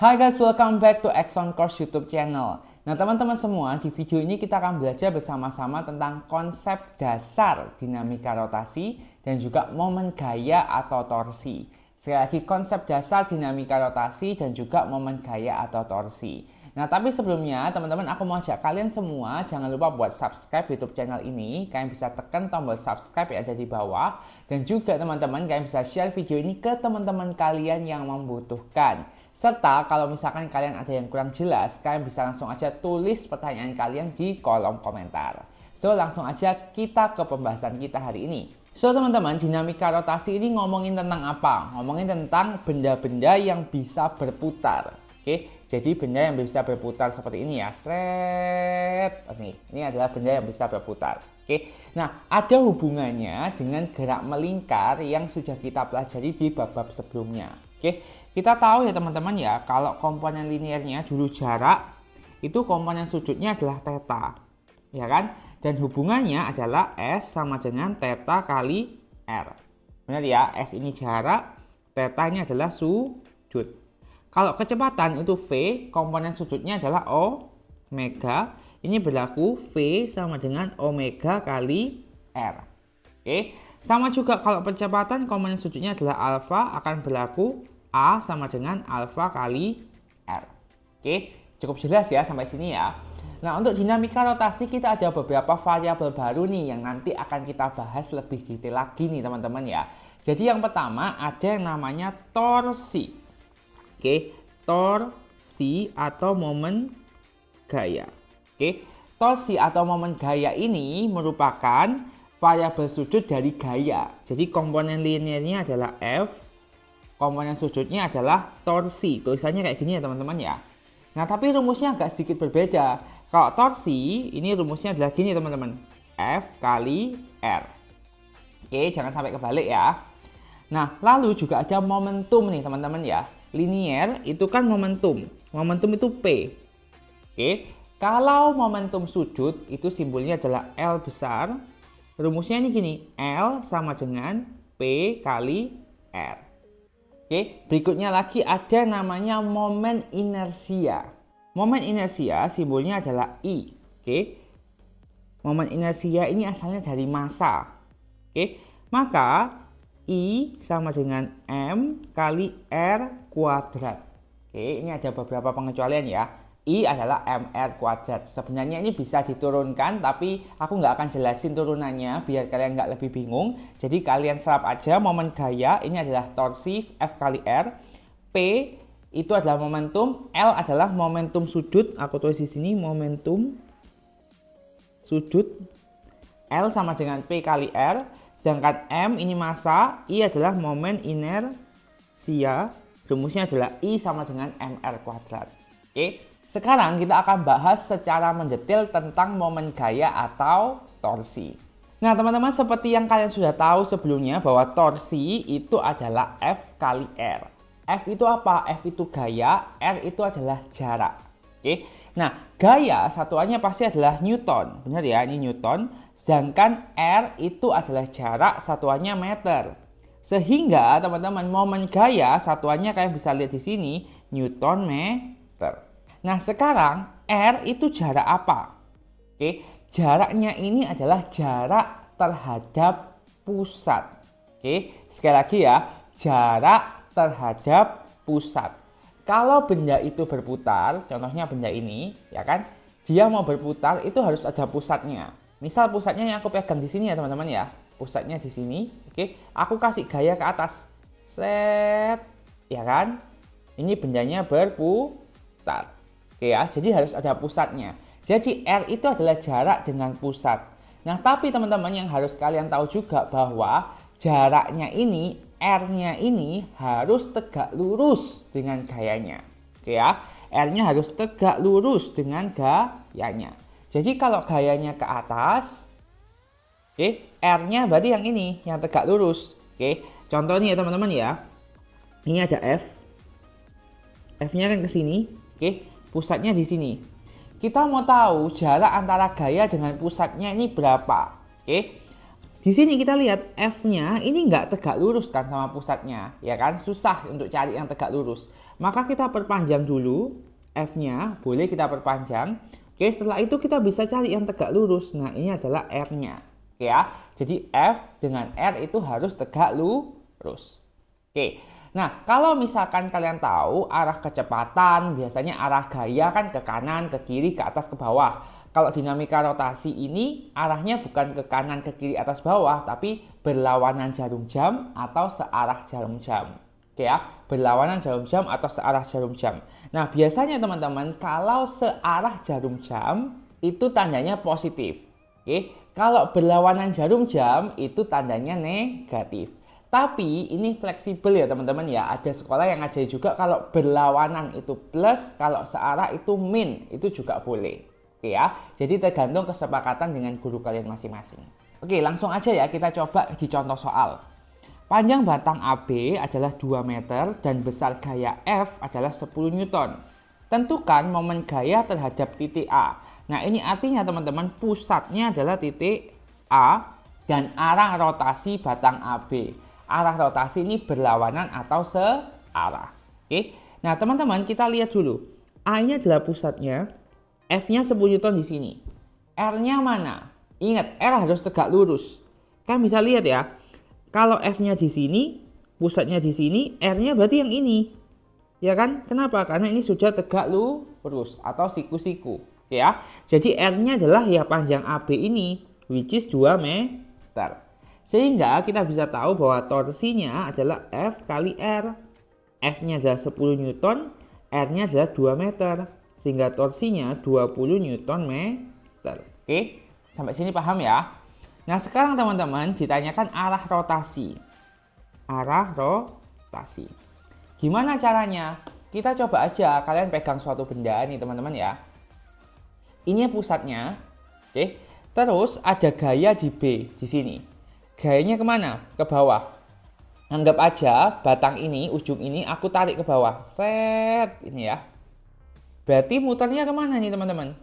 Hai guys, welcome back to Exxon Course YouTube channel. Nah teman-teman semua, di video ini kita akan belajar bersama-sama tentang konsep dasar dinamika rotasi dan juga momen gaya atau torsi. Sekali lagi, konsep dasar dinamika rotasi dan juga momen gaya atau torsi. Nah tapi sebelumnya teman-teman, aku mau ajak kalian semua jangan lupa buat subscribe YouTube channel ini. Kalian bisa tekan tombol subscribe yang ada di bawah. Dan juga teman-teman, kalian bisa share video ini ke teman-teman kalian yang membutuhkan. Serta kalau misalkan kalian ada yang kurang jelas, kalian bisa langsung aja tulis pertanyaan kalian di kolom komentar. So langsung aja kita ke pembahasan kita hari ini. So teman-teman, dinamika rotasi ini ngomongin tentang apa? Ngomongin tentang benda-benda yang bisa berputar. Oke, jadi benda yang bisa berputar seperti ini ya. Sret. Ini adalah benda yang bisa berputar. Oke. Nah, ada hubungannya dengan gerak melingkar yang sudah kita pelajari di bab-bab sebelumnya. Oke. Kita tahu ya teman-teman ya, kalau komponen linearnya dulu jarak, itu komponen sudutnya adalah theta. Ya kan? Dan hubungannya adalah S sama dengan theta kali R. Benar ya? S ini jarak, theta ini adalah sudut. Kalau kecepatan itu V, komponen sudutnya adalah omega. Ini berlaku V sama dengan omega kali R. Oke. Sama juga kalau percepatan komponen sudutnya adalah alfa, akan berlaku A sama dengan alfa kali R. Oke, cukup jelas ya sampai sini ya. Nah, untuk dinamika rotasi kita ada beberapa variabel baru nih yang nanti akan kita bahas lebih detail lagi nih teman-teman ya. Jadi yang pertama ada yang namanya torsi. Oke, torsi atau momen gaya. Oke, torsi atau momen gaya ini merupakan variabel sudut dari gaya. Jadi komponen linearnya adalah F, komponen sudutnya adalah torsi. Tulisannya kayak gini ya teman-teman ya. Nah, tapi rumusnya agak sedikit berbeda. Kalau torsi, ini rumusnya adalah gini teman-teman. F kali R. Oke, jangan sampai kebalik ya. Nah, lalu juga ada momentum nih teman-teman ya. Linear itu kan momentum. Momentum itu P. Oke, kalau momentum sudut itu simbolnya adalah L besar. Rumusnya ini gini, L sama dengan P kali R. Oke, berikutnya lagi ada namanya momen inersia. Momen inersia simbolnya adalah I. Oke, momen inersia ini asalnya dari massa. Oke, maka I sama dengan M kali R kuadrat. Oke, ini ada beberapa pengecualian ya. I adalah MR kuadrat. Sebenarnya ini bisa diturunkan, tapi aku nggak akan jelasin turunannya biar kalian nggak lebih bingung. Jadi kalian serap aja momen gaya, ini adalah torsi F kali R. P itu adalah momentum, L adalah momentum sudut. Aku tulis di sini momentum sudut. L sama dengan P kali R. Sedangkan M ini massa, I adalah momen inersia. Rumusnya adalah I sama dengan MR kuadrat. Oke, sekarang kita akan bahas secara mendetail tentang momen gaya atau torsi. Nah teman-teman, seperti yang kalian sudah tahu sebelumnya bahwa torsi itu adalah F kali R. F itu apa? F itu gaya, R itu adalah jarak. Oke, nah gaya satuannya pasti adalah Newton, benar ya, ini Newton. Sedangkan R itu adalah jarak, satuannya meter. Sehingga teman-teman, momen gaya satuannya kalian bisa lihat di sini, Newton meter. Nah sekarang R itu jarak apa? Oke, jaraknya ini adalah jarak terhadap pusat. Oke, sekali lagi ya, jarak terhadap pusat. Kalau benda itu berputar, contohnya benda ini, ya kan, dia mau berputar itu harus ada pusatnya. Misal pusatnya yang aku pegang di sini ya teman-teman ya, pusatnya di sini. Oke, aku kasih gaya ke atas, set, ya kan? Ini bendanya berputar. Oke ya, jadi harus ada pusatnya. Jadi R itu adalah jarak dengan pusat. Nah, tapi teman-teman yang harus kalian tahu juga bahwa jaraknya ini, R-nya ini harus tegak lurus dengan gayanya. Oke ya, R-nya harus tegak lurus dengan gayanya. Jadi kalau gayanya ke atas, oke, R-nya berarti yang ini, yang tegak lurus. Oke, contoh nih ya teman-teman ya. Ini ada F. F-nya kan ke sini. Oke, pusatnya di sini. Kita mau tahu jarak antara gaya dengan pusatnya ini berapa. Oke, di sini kita lihat F-nya ini nggak tegak lurus kan sama pusatnya, ya kan? Susah untuk cari yang tegak lurus. Maka kita perpanjang dulu F-nya, boleh kita perpanjang. Oke, setelah itu kita bisa cari yang tegak lurus. Nah, ini adalah R-nya. Oke ya. Jadi F dengan R itu harus tegak lurus. Oke. Nah, kalau misalkan kalian tahu arah kecepatan, biasanya arah gaya kan ke kanan, ke kiri, ke atas, ke bawah. Kalau dinamika rotasi ini arahnya bukan ke kanan, ke kiri, atas, bawah, tapi berlawanan jarum jam atau searah jarum jam. Oke ya, berlawanan jarum jam atau searah jarum jam. Nah, biasanya teman-teman kalau searah jarum jam itu tandanya positif. Oke, kalau berlawanan jarum jam itu tandanya negatif. Tapi ini fleksibel ya teman-teman ya. Ada sekolah yang ngajari juga kalau berlawanan itu plus, kalau searah itu min, itu juga boleh. Oke ya. Jadi tergantung kesepakatan dengan guru kalian masing-masing. Oke, langsung aja ya kita coba di contoh soal. Panjang batang AB adalah 2 meter dan besar gaya F adalah 10 Newton. Tentukan momen gaya terhadap titik A. Nah, ini artinya teman-teman pusatnya adalah titik A dan arah rotasi batang AB. Arah rotasi ini berlawanan atau searah. Oke. Nah, teman-teman kita lihat dulu. A ini adalah pusatnya. F-nya 10 Newton di sini. R-nya mana? Ingat, R harus tegak lurus. Kan bisa lihat ya. Kalau F-nya di sini, pusatnya di sini, R-nya berarti yang ini. Ya kan? Kenapa? Karena ini sudah tegak lurus atau siku-siku. Ya. Jadi R-nya adalah ya panjang AB ini, which is 2 meter. Sehingga kita bisa tahu bahwa torsinya adalah F kali R. F-nya adalah 10 Newton, R-nya adalah 2 meter. Sehingga torsinya 20 Newton meter. Oke, sampai sini paham ya? Nah, sekarang teman-teman ditanyakan arah rotasi. Arah rotasi. Gimana caranya? Kita coba aja kalian pegang suatu benda nih teman-teman ya. Ini pusatnya. Oke, terus ada gaya di B di sini. Gayanya kemana? Ke bawah. Anggap aja batang ini, ujung ini aku tarik ke bawah. Set, ini ya. Berarti muternya kemana nih teman-teman?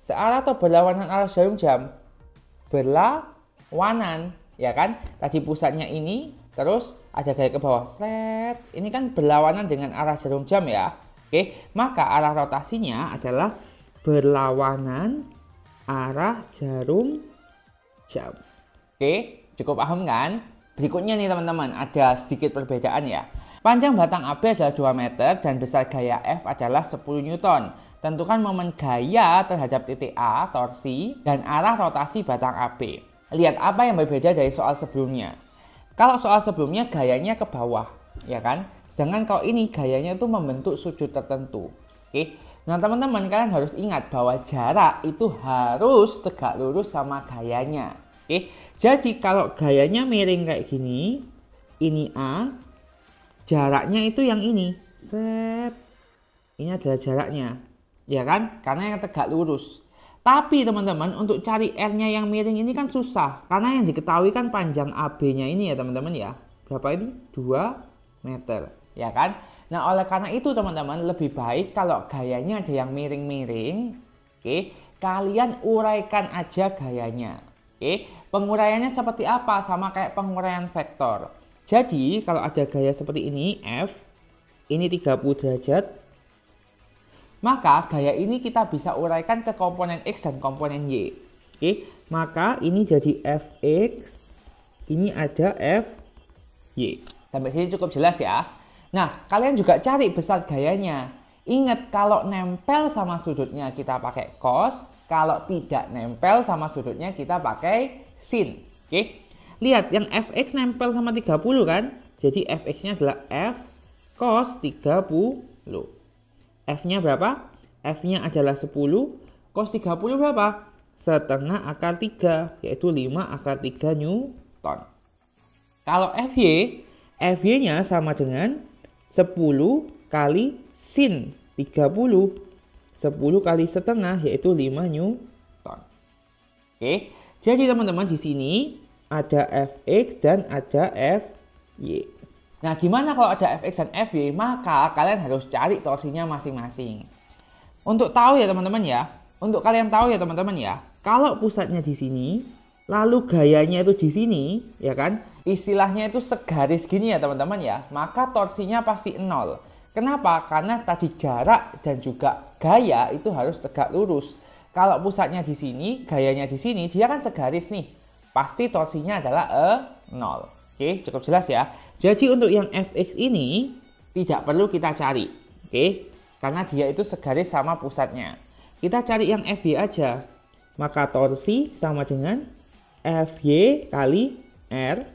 Searah atau berlawanan arah jarum jam? Berlawanan, ya kan? Tadi pusatnya ini, terus ada gaya ke bawah. Set, ini kan berlawanan dengan arah jarum jam ya. Oke, maka arah rotasinya adalah berlawanan arah jarum jam. Oke. Cukup paham kan? Berikutnya nih teman-teman, ada sedikit perbedaan ya. Panjang batang AB adalah 2 meter dan besar gaya F adalah 10 Newton. Tentukan momen gaya terhadap titik A, torsi, dan arah rotasi batang AB. Lihat apa yang berbeda dari soal sebelumnya. Kalau soal sebelumnya gayanya ke bawah, ya kan? Sedangkan kalau ini gayanya itu membentuk sudut tertentu. Oke. Nah teman-teman, kalian harus ingat bahwa jarak itu harus tegak lurus sama gayanya. Oke, jadi kalau gayanya miring kayak gini, ini A, jaraknya itu yang ini. Set. Ini adalah jaraknya. Ya kan? Karena yang tegak lurus. Tapi teman-teman, untuk cari R-nya yang miring ini kan susah. Karena yang diketahui kan panjang AB-nya ini ya teman-teman ya. Berapa ini? 2 meter. Ya kan? Nah, oleh karena itu teman-teman, lebih baik kalau gayanya ada yang miring-miring. Oke, kalian uraikan aja gayanya. Oke, penguraiannya seperti apa? Sama kayak penguraian vektor. Jadi, kalau ada gaya seperti ini, F, ini 30 derajat, maka gaya ini kita bisa uraikan ke komponen X dan komponen Y. Oke, maka ini jadi Fx, ini ada Fy. Sampai sini cukup jelas ya. Nah, kalian juga cari besar gayanya. Ingat, kalau nempel sama sudutnya kita pakai cos. Kalau tidak nempel sama sudutnya kita pakai sin. Oke. Lihat yang Fx nempel sama 30 kan? Jadi Fx-nya adalah F cos 30. F-nya berapa? F-nya adalah 10. Cos 30 berapa? Setengah akar 3, yaitu 5 akar 3 Newton. Kalau Fy, Fy-nya sama dengan 10 kali sin 30. 10 kali setengah yaitu 5 Newton. Oke, jadi teman-teman di sini ada Fx dan ada Fy. Nah, gimana kalau ada Fx dan Fy? Maka kalian harus cari torsinya masing-masing. Untuk tahu ya teman-teman ya, untuk kalian tahu ya teman-teman ya, kalau pusatnya di sini, lalu gayanya itu di sini, ya kan? Istilahnya itu segaris gini ya teman-teman ya, maka torsinya pasti 0. Kenapa? Karena tadi jarak dan juga gaya itu harus tegak lurus. Kalau pusatnya di sini, gayanya di sini, dia kan segaris nih. Pasti torsinya adalah 0. Oke, cukup jelas ya. Jadi untuk yang Fx ini tidak perlu kita cari. Oke, karena dia itu segaris sama pusatnya. Kita cari yang Fy aja. Maka torsi sama dengan Fy kali R.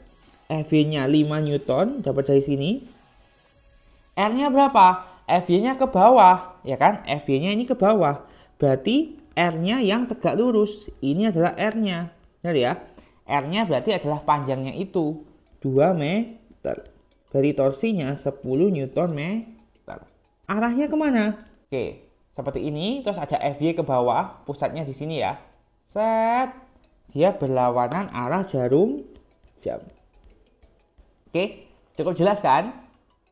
Fy-nya 5 Newton, dapat dari sini. R-nya berapa? Fy-nya ke bawah, ya kan? Fy-nya ini ke bawah. Berarti R-nya yang tegak lurus. Ini adalah R-nya. Benar ya? R-nya berarti adalah panjangnya itu 2 meter. Berarti torsinya 10 Newton meter. Arahnya kemana? Oke, seperti ini. Terus ada Fy ke bawah, pusatnya di sini ya. Set. Dia berlawanan arah jarum jam. Oke, cukup jelas kan?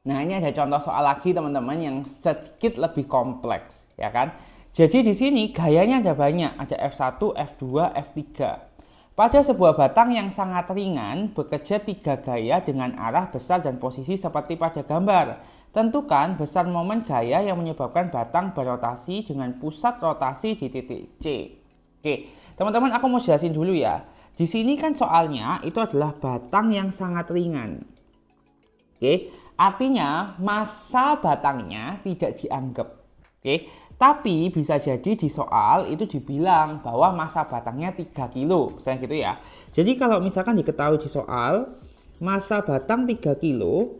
Nah, ini ada contoh soal lagi teman-teman yang sedikit lebih kompleks, ya kan? Jadi di sini gayanya ada banyak, ada F1, F2, F3. Pada sebuah batang yang sangat ringan, bekerja 3 gaya dengan arah besar dan posisi seperti pada gambar. Tentukan besar momen gaya yang menyebabkan batang berotasi dengan pusat rotasi di titik C. Oke, teman-teman aku mau jelasin dulu ya. Di sini kan soalnya itu adalah batang yang sangat ringan. Oke, artinya massa batangnya tidak dianggap. Oke, tapi bisa jadi di soal itu dibilang bahwa massa batangnya 3 kilo, misalnya gitu ya. Jadi kalau misalkan diketahui di soal massa batang 3 kilo,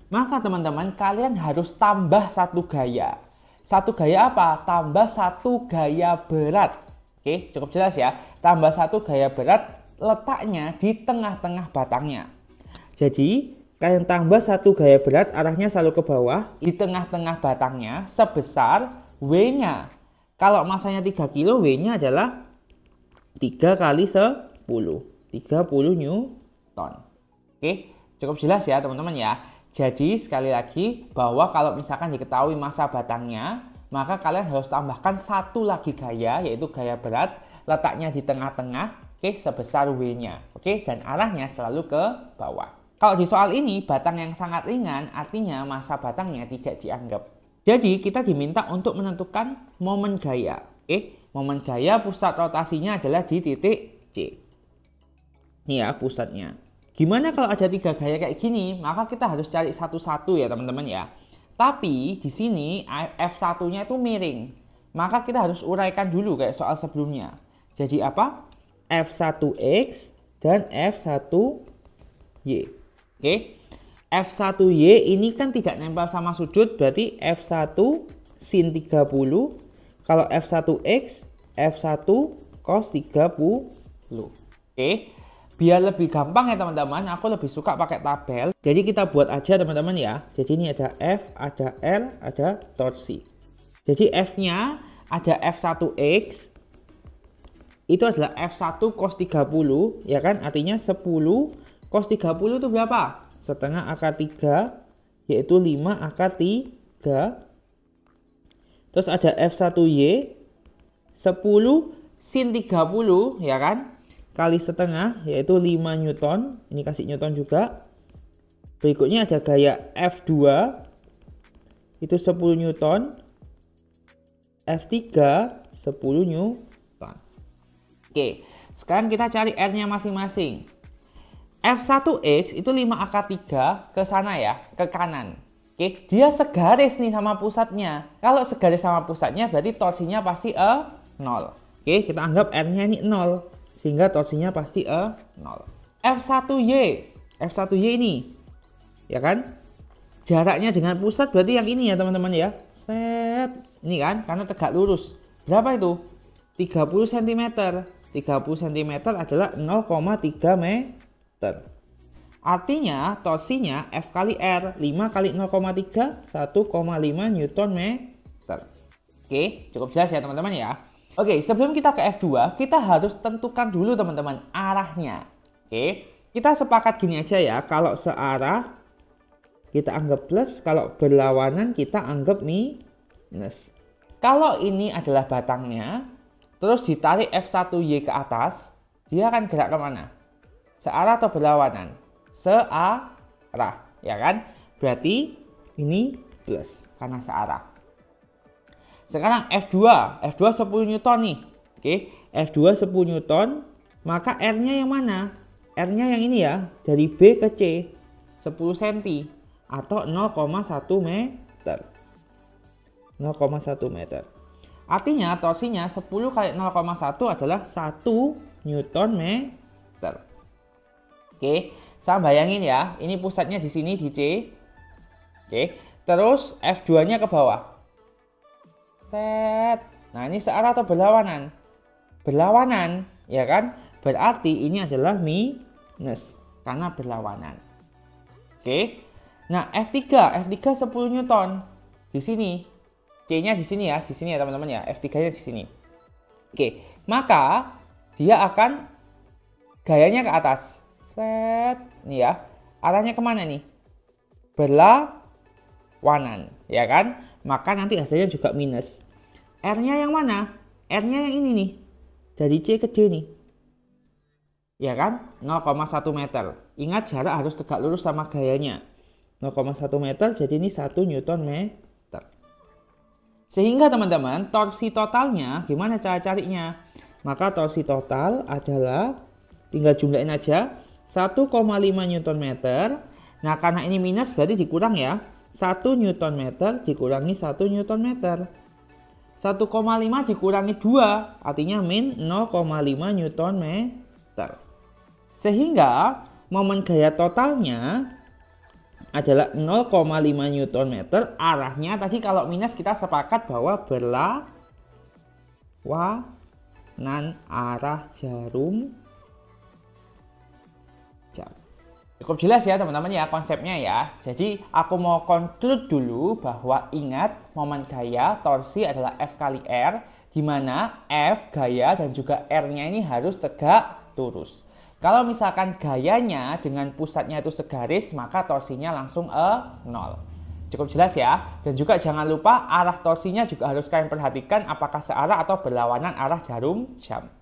maka teman-teman kalian harus tambah 1 gaya. 1 gaya apa? Tambah 1 gaya berat. Oke, cukup jelas ya. Tambah 1 gaya berat letaknya di tengah-tengah batangnya. Jadi, kalian tambah 1 gaya berat arahnya selalu ke bawah di tengah-tengah batangnya sebesar W-nya. Kalau massanya 3 kilo, W-nya adalah 3 kali 10. 30 Newton. Oke, cukup jelas ya teman-teman ya. Jadi, sekali lagi bahwa kalau misalkan diketahui massa batangnya, maka kalian harus tambahkan 1 lagi gaya, yaitu gaya berat, letaknya di tengah-tengah, oke, sebesar W-nya, oke, dan arahnya selalu ke bawah. Kalau di soal ini, batang yang sangat ringan, artinya massa batangnya tidak dianggap. Jadi, kita diminta untuk menentukan momen gaya, oke, momen gaya pusat rotasinya adalah di titik C. Ini ya pusatnya. Gimana kalau ada 3 gaya kayak gini, maka kita harus cari satu-satu ya teman-teman ya. Tapi di sini F1-nya itu miring. Maka kita harus uraikan dulu kayak soal sebelumnya. Jadi apa? F1X dan F1Y. Oke. F1Y ini kan tidak nempel sama sudut, berarti F1 sin 30. Kalau F1X, F1 cos 30. Oke. Biar lebih gampang ya teman-teman, aku lebih suka pakai tabel. Jadi kita buat aja teman-teman ya. Jadi ini ada F, ada L, ada torsi. Jadi F-nya ada F1X. Itu adalah F1 cos 30, ya kan? Artinya 10 cos 30 itu berapa? Setengah akar 3, yaitu 5 akar 3. Terus ada F1Y, 10 sin 30, ya kan? Kali setengah, yaitu 5 Newton. Ini kasih Newton juga. Berikutnya ada gaya F2, itu 10 Newton. F3 10 Newton. Oke, sekarang kita cari R-nya masing-masing. F1X itu 5 akar 3 ke sana ya, ke kanan. Oke, dia segaris nih sama pusatnya. Kalau segaris sama pusatnya berarti torsinya pasti 0. Oke, kita anggap R-nya ini 0. Sehingga torsinya pasti 0. F1Y ini, ya kan? Jaraknya dengan pusat berarti yang ini ya teman-teman ya. Set. Ini kan, karena tegak lurus. Berapa itu? 30 cm. 30 cm adalah 0,3 meter. Artinya torsinya F kali R. 5 kali 0,3, 1,5 Newton meter. Oke, cukup jelas ya teman-teman ya. Oke, sebelum kita ke F2, kita harus tentukan dulu teman-teman arahnya. Oke, kita sepakat gini aja ya. Kalau searah, kita anggap plus. Kalau berlawanan, kita anggap minus. Kalau ini adalah batangnya, terus ditarik F1Y ke atas. dia akan gerak kemana? Searah atau berlawanan? Searah, ya kan? Berarti ini plus karena searah. Sekarang F2 10 Newton nih. Oke, F2 10 Newton, maka R-nya yang mana? R-nya yang ini ya, dari B ke C, 10 cm atau 0,1 meter. 0,1 meter. Artinya torsinya 10 kali 0,1 adalah 1 Newton meter. Oke, saya bayangin ya, ini pusatnya di sini di C. Oke, terus F2-nya ke bawah. Set. Nah, ini searah atau berlawanan? Berlawanan, ya kan? Berarti ini adalah minus karena berlawanan. Oke. Nah, F3 10 Newton. Di sini. C-nya di sini ya, teman-teman ya. F3-nya di sini. Oke, maka dia akan gayanya ke atas. Set. Nih ya. Arahnya kemana nih? Berlawanan, ya kan? Maka nanti hasilnya juga minus. R-nya yang mana? R-nya yang ini nih. Dari C ke D nih. Ya kan? 0,1 meter. Ingat jarak harus tegak lurus sama gayanya. 0,1 meter, jadi ini 1 Newton meter. Sehingga teman-teman, torsi totalnya gimana cara carinya? Maka torsi total adalah, tinggal jumlahin aja, 1,5 Newton meter. Nah, karena ini minus berarti dikurang ya. 1 Newton meter dikurangi 1 Newton meter. 1,5 dikurangi 2, artinya min 0,5 Newton meter. Sehingga momen gaya totalnya adalah 0,5 Newton meter. Arahnya tadi kalau minus kita sepakat bahwa berlawanan arah jarum jam. Cukup jelas ya teman-teman ya konsepnya ya. Jadi aku mau conclude dulu bahwa ingat momen gaya torsi adalah F kali R, di mana F gaya dan juga R-nya ini harus tegak lurus. Kalau misalkan gayanya dengan pusatnya itu segaris, maka torsinya langsung 0. Cukup jelas ya. Dan juga jangan lupa arah torsinya juga harus kalian perhatikan apakah searah atau berlawanan arah jarum jam.